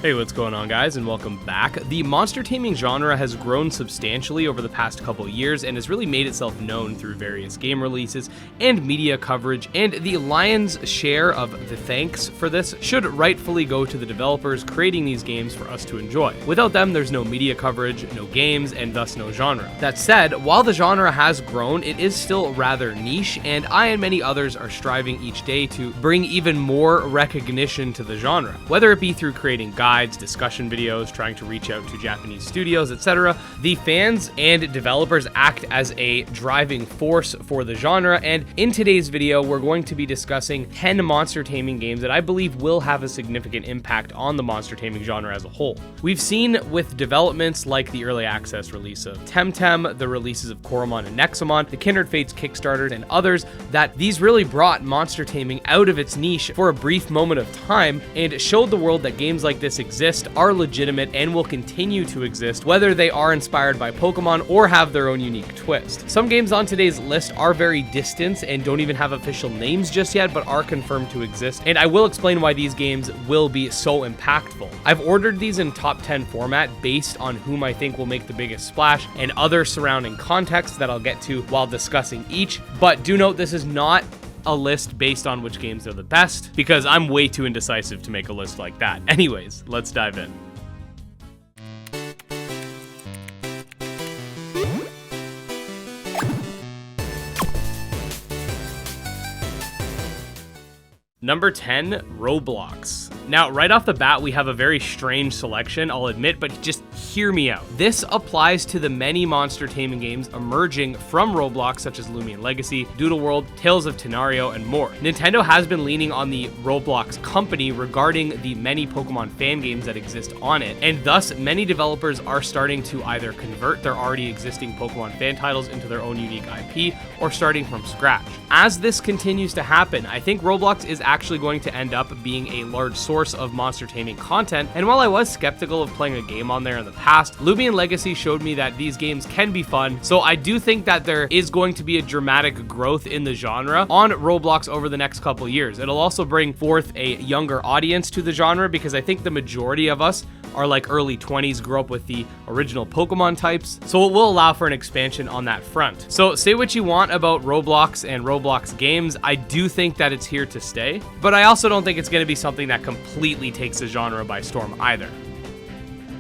Hey, what's going on, guys, and welcome back. The monster taming genre has grown substantially over the past couple years and has really made itself known through various game releases and media coverage, and the lion's share of the thanks for this should rightfully go to the developers creating these games for us to enjoy. Without them, there's no media coverage, no games, and thus no genre. That said, while the genre has grown, it is still rather niche, and I and many others are striving each day to bring even more recognition to the genre, whether it be through creating guides, discussion videos, trying to reach out to Japanese studios, etc. The fans and developers act as a driving force for the genre, and in today's video, we're going to be discussing 10 monster taming games that I believe will have a significant impact on the monster taming genre as a whole. We've seen with developments like the early access release of Temtem, the releases of Coromon and Nexomon, the Kindred Fates Kickstarters, and others, that these really brought monster taming out of its niche for a brief moment of time and showed the world that games like this exist, are legitimate, and will continue to exist, whether they are inspired by Pokemon or have their own unique twist. Some games on today's list are very distant and don't even have official names just yet, but are confirmed to exist, and I will explain why these games will be so impactful. I've ordered these in top 10 format based on whom I think will make the biggest splash and other surrounding context that I'll get to while discussing each, but do note this is not a list based on which games are the best, because I'm way too indecisive to make a list like that. Anyways, let's dive in. Number 10, Roblox. Now, right off the bat, we have a very strange selection, I'll admit, but just hear me out. This applies to the many monster taming games emerging from Roblox, such as Lumion Legacy, Doodle World, Tales of Tenario, and more. Nintendo has been leaning on the Roblox company regarding the many Pokemon fan games that exist on it, and thus many developers are starting to either convert their already existing Pokemon fan titles into their own unique IP, or starting from scratch. As this continues to happen, I think Roblox is actually going to end up being a large source of monster taming content, and while I was skeptical of playing a game on there in the past, Lumion Legacy showed me that these games can be fun, so I do think that there is going to be a dramatic growth in the genre on Roblox over the next couple years. It'll also bring forth a younger audience to the genre, because I think the majority of us are like early 20s, grew up with the original Pokemon types, so it will allow for an expansion on that front. So say what you want about Roblox and Roblox games, I do think that it's here to stay, but I also don't think it's going to be something that completely takes the genre by storm either.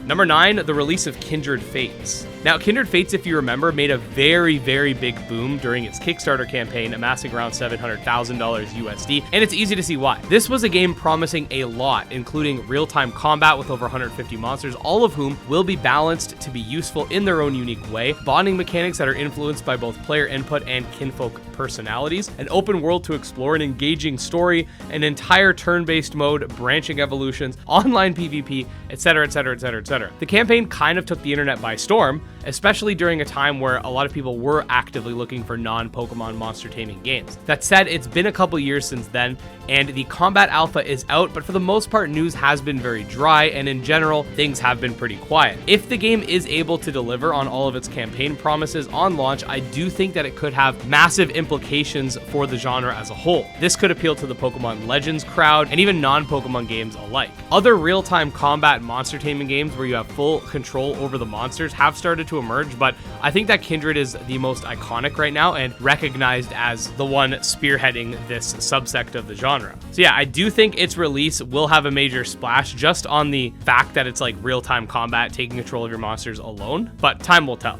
Number 9, the release of Kindred Fates. Now, Kindred Fates, if you remember, made a very, very big boom during its Kickstarter campaign, amassing around $700,000 USD, and it's easy to see why. This was a game promising a lot, including real-time combat with over 150 monsters, all of whom will be balanced to be useful in their own unique way, bonding mechanics that are influenced by both player input and kinfolk personalities, an open world to explore, an engaging story, an entire turn-based mode, branching evolutions, online PvP, etc., etc., etc., etc. The campaign kind of took the internet by storm, especially during a time where a lot of people were actively looking for non-Pokemon monster taming games. That said, it's been a couple years since then, and the combat alpha is out, but for the most part, news has been very dry, and in general, things have been pretty quiet. If the game is able to deliver on all of its campaign promises on launch, I do think that it could have massive implications for the genre as a whole. This could appeal to the Pokemon Legends crowd, and even non-Pokemon games alike. Other real-time combat monster taming games where you have full control over the monsters have started to emerge, but I think that Kindred is the most iconic right now and recognized as the one spearheading this subsect of the genre. So yeah, I do think its release will have a major splash just on the fact that it's like real-time combat, taking control of your monsters alone, but time will tell.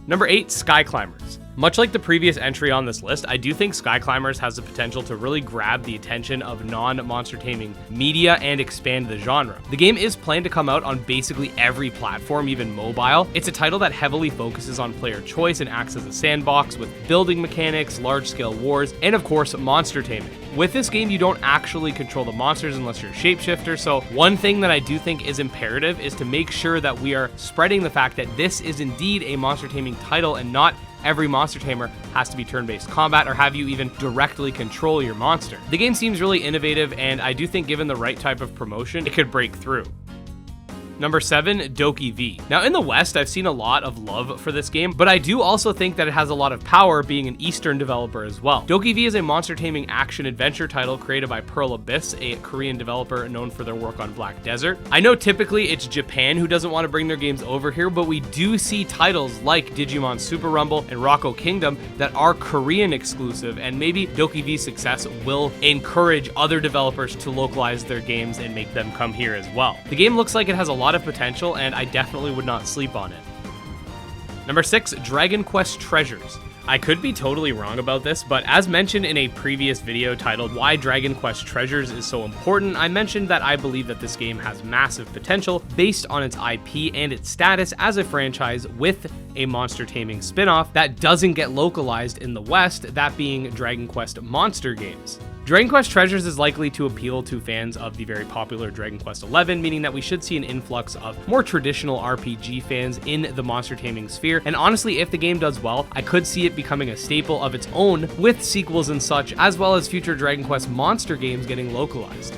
Number 8, Sky Climbers. Much like the previous entry on this list, I do think Sky Climbers has the potential to really grab the attention of non-monster taming media and expand the genre. The game is planned to come out on basically every platform, even mobile. It's a title that heavily focuses on player choice and acts as a sandbox with building mechanics, large-scale wars, and of course, monster taming. With this game, you don't actually control the monsters unless you're a shapeshifter, so one thing that I do think is imperative is to make sure that we are spreading the fact that this is indeed a monster taming title and not every monster tamer has to be turn-based combat or have you even directly control your monster. The game seems really innovative, and I do think given the right type of promotion, it could break through. Number 7, Doki V. Now in the West, I've seen a lot of love for this game, but I do also think that it has a lot of power being an Eastern developer as well. Doki V is a monster taming action adventure title created by Pearl Abyss, a Korean developer known for their work on Black Desert. I know typically it's Japan who doesn't want to bring their games over here, but we do see titles like Digimon Super Rumble and Rocco Kingdom that are Korean exclusive, and maybe Doki V's success will encourage other developers to localize their games and make them come here as well. The game looks like it has a lot of potential, and I definitely would not sleep on it. Number 6, Dragon Quest Treasures. I could be totally wrong about this, but as mentioned in a previous video titled Why Dragon Quest Treasures is So Important, I mentioned that I believe that this game has massive potential based on its IP and its status as a franchise with a monster taming spin-off that doesn't get localized in the West, that being Dragon Quest monster games. Dragon Quest Treasures is likely to appeal to fans of the very popular Dragon Quest XI, meaning that we should see an influx of more traditional RPG fans in the monster taming sphere, and honestly, if the game does well, I could see it becoming a staple of its own with sequels and such, as well as future Dragon Quest monster games getting localized.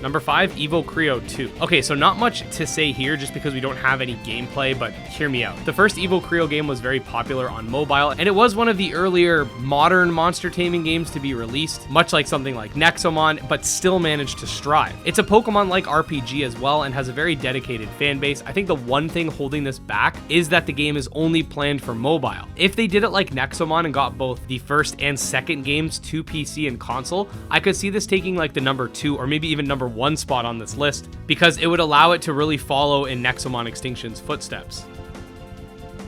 Number 5, Evo Creo 2. Okay, so not much to say here just because we don't have any gameplay, but hear me out. The first Evo Creo game was very popular on mobile, and it was one of the earlier modern monster taming games to be released, much like something like Nexomon, but still managed to strive. It's a Pokemon-like RPG as well and has a very dedicated fan base. I think the one thing holding this back is that the game is only planned for mobile. If they did it like Nexomon and got both the first and second games to PC and console, I could see this taking like the number 2 or maybe even number 1 spot on this list, because it would allow it to really follow in Nexomon Extinction's footsteps.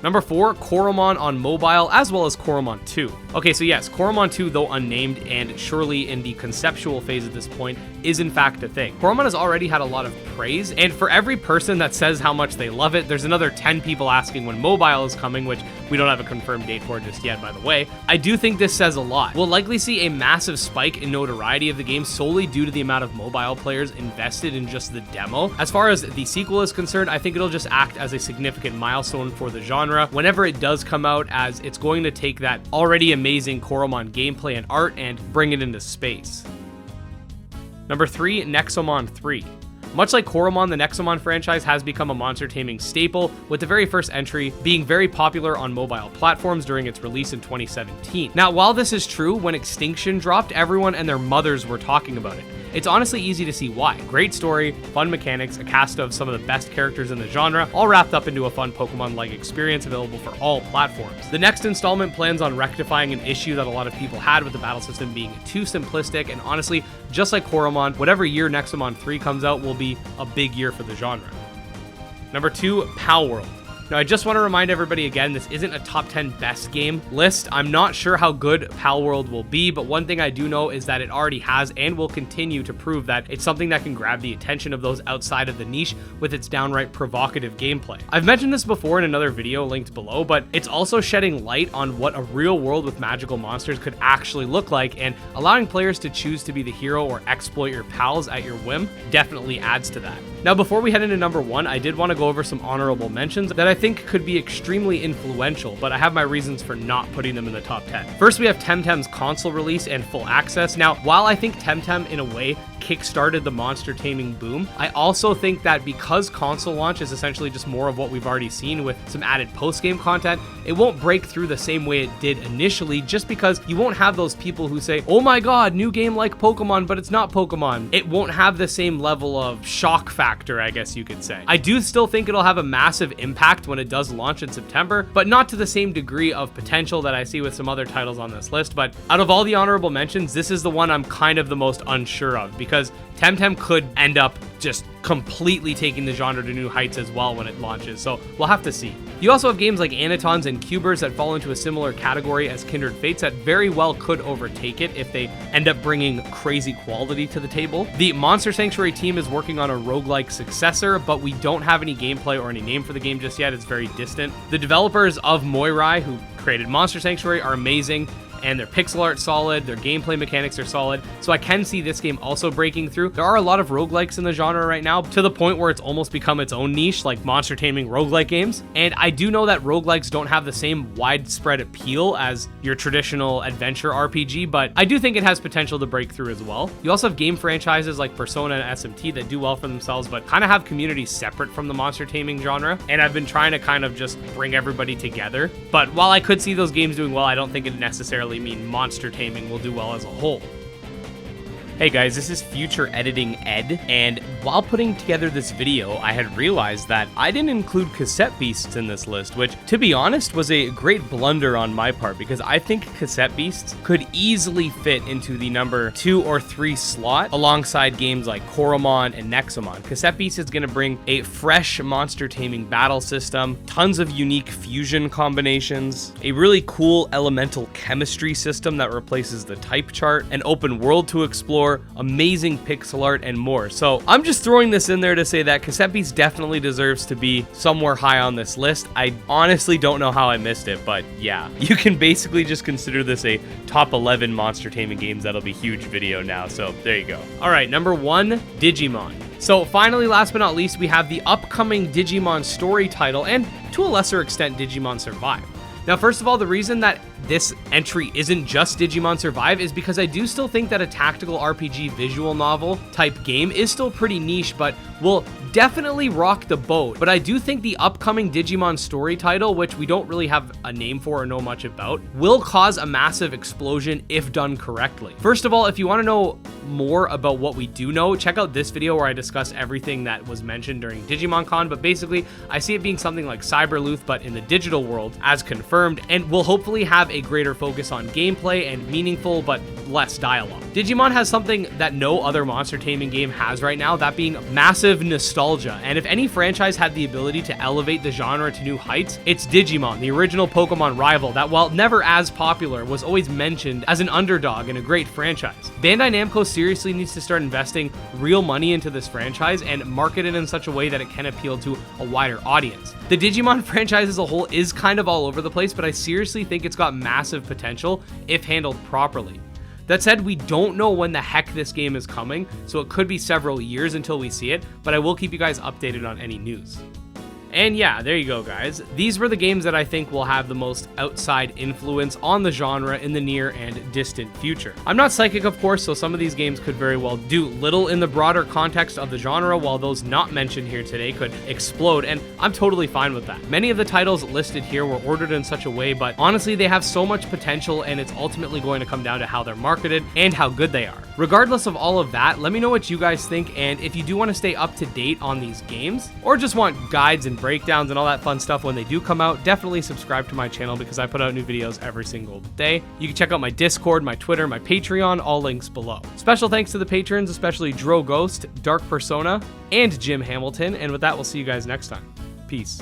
Number 4, Coromon on mobile, as well as Coromon 2. Okay, so yes, Coromon 2, though unnamed and surely in the conceptual phase at this point, is in fact a thing. Coromon has already had a lot of praise, and for every person that says how much they love it, there's another 10 people asking when mobile is coming, which we don't have a confirmed date for just yet, by the way. I do think this says a lot. We'll likely see a massive spike in notoriety of the game solely due to the amount of mobile players invested in just the demo. As far as the sequel is concerned, I think it'll just act as a significant milestone for the genre whenever it does come out, as it's going to take that already amazing Coromon gameplay and art and bring it into space. Number 3, Nexomon III. Much like Coromon, the Nexomon franchise has become a monster taming staple, with the very first entry being very popular on mobile platforms during its release in 2017. Now, while this is true, when Extinction dropped, everyone and their mothers were talking about it. It's honestly easy to see why. Great story, fun mechanics, a cast of some of the best characters in the genre, all wrapped up into a fun Pokemon-like experience available for all platforms. The next installment plans on rectifying an issue that a lot of people had with the battle system being too simplistic, and honestly, just like Coromon, whatever year Nexomon 3 comes out will be a big year for the genre. Number 2, Pal World. Now, I just want to remind everybody again, this isn't a top 10 best game list. I'm not sure how good Pal World will be, but one thing I do know is that it already has and will continue to prove that it's something that can grab the attention of those outside of the niche with its downright provocative gameplay. I've mentioned this before in another video linked below, but it's also shedding light on what a real world with magical monsters could actually look like, and allowing players to choose to be the hero or exploit your pals at your whim definitely adds to that. Now, before we head into number 1, I did want to go over some honorable mentions that I think could be extremely influential, but I have my reasons for not putting them in the top 10. First, we have Temtem's console release and full access. Now, while I think Temtem, in a way, kickstarted the monster taming boom, I also think that because console launch is essentially just more of what we've already seen with some added post-game content, it won't break through the same way it did initially, just because you won't have those people who say, oh my god, new game like Pokemon, but it's not Pokemon. It won't have the same level of shock factor, I guess you could say. I do still think it'll have a massive impact when it does launch in September, but not to the same degree of potential that I see with some other titles on this list. But out of all the honorable mentions, this is the one I'm kind of the most unsure of, because Temtem could end up just completely taking the genre to new heights as well when it launches, so we'll have to see. You also have games like Anatons and Cubers that fall into a similar category as Kindred Fates that very well could overtake it if they end up bringing crazy quality to the table. The Monster Sanctuary team is working on a roguelike successor, but we don't have any gameplay or any name for the game just yet. It's very distant. The developers of Moirai, who created Monster Sanctuary, are amazing, and their pixel art solid, their gameplay mechanics are solid, so I can see this game also breaking through. There are a lot of roguelikes in the genre right now, to the point where it's almost become its own niche, like Monster Taming roguelike games, and I do know that roguelikes don't have the same widespread appeal as your traditional adventure RPG, but I do think it has potential to break through as well. You also have game franchises like Persona and SMT that do well for themselves, but kind of have communities separate from the Monster Taming genre, and I've been trying to kind of just bring everybody together. But while I could see those games doing well, I don't think it necessarily mean Monster Taming will do well as a whole. Hey guys, this is Future Editing Ed, and while putting together this video, I had realized that I didn't include Cassette Beasts in this list, which, to be honest, was a great blunder on my part, because I think Cassette Beasts could easily fit into the number 2 or 3 slot alongside games like Coromon and Nexomon. Cassette Beasts is going to bring a fresh monster taming battle system, tons of unique fusion combinations, a really cool elemental chemistry system that replaces the type chart, an open world to explore, amazing pixel art, and more. So I'm just throwing this in there to say that Cassette Beasts definitely deserves to be somewhere high on this list. I honestly don't know how I missed it, but yeah, you can basically just consider this a top 11 monster taming games that'll be huge video now. So there you go. All right, number 1, Digimon. So finally, last but not least, we have the upcoming Digimon story title, and to a lesser extent, Digimon Survive. Now, first of all, the reason that this entry isn't just Digimon Survive is because I do still think that a tactical RPG visual novel type game is still pretty niche, but will definitely rock the boat. But I do think the upcoming Digimon story title, which we don't really have a name for or know much about, will cause a massive explosion if done correctly. First of all, if you want to know more about what we do know, check out this video where I discuss everything that was mentioned during Digimon Con, but basically I see it being something like Cyberluth, but in the digital world, as confirmed, and will hopefully have a greater focus on gameplay and meaningful but less dialogue. Digimon has something that no other monster taming game has right now, that being massive nostalgia, and if any franchise had the ability to elevate the genre to new heights, it's Digimon, the original Pokemon rival that, while never as popular, was always mentioned as an underdog and a great franchise. Bandai Namco seriously needs to start investing real money into this franchise and market it in such a way that it can appeal to a wider audience. The Digimon franchise as a whole is kind of all over the place, but I seriously think it's got massive potential if handled properly. That said, we don't know when the heck this game is coming, so it could be several years until we see it, but I will keep you guys updated on any news. And yeah, there you go, guys. These were the games that I think will have the most outside influence on the genre in the near and distant future. I'm not psychic, of course, so some of these games could very well do little in the broader context of the genre, while those not mentioned here today could explode, and I'm totally fine with that. Many of the titles listed here were ordered in such a way, but honestly, they have so much potential, and it's ultimately going to come down to how they're marketed and how good they are. Regardless of all of that, let me know what you guys think, and if you do want to stay up to date on these games, or just want guides and breakdowns and all that fun stuff when they do come out, definitely subscribe to my channel because I put out new videos every single day. You can check out my Discord, my Twitter, my Patreon, all links below. Special thanks to the patrons, especially Dro Ghost, Dark Persona, and Jim Hamilton, and with that, we'll see you guys next time. Peace.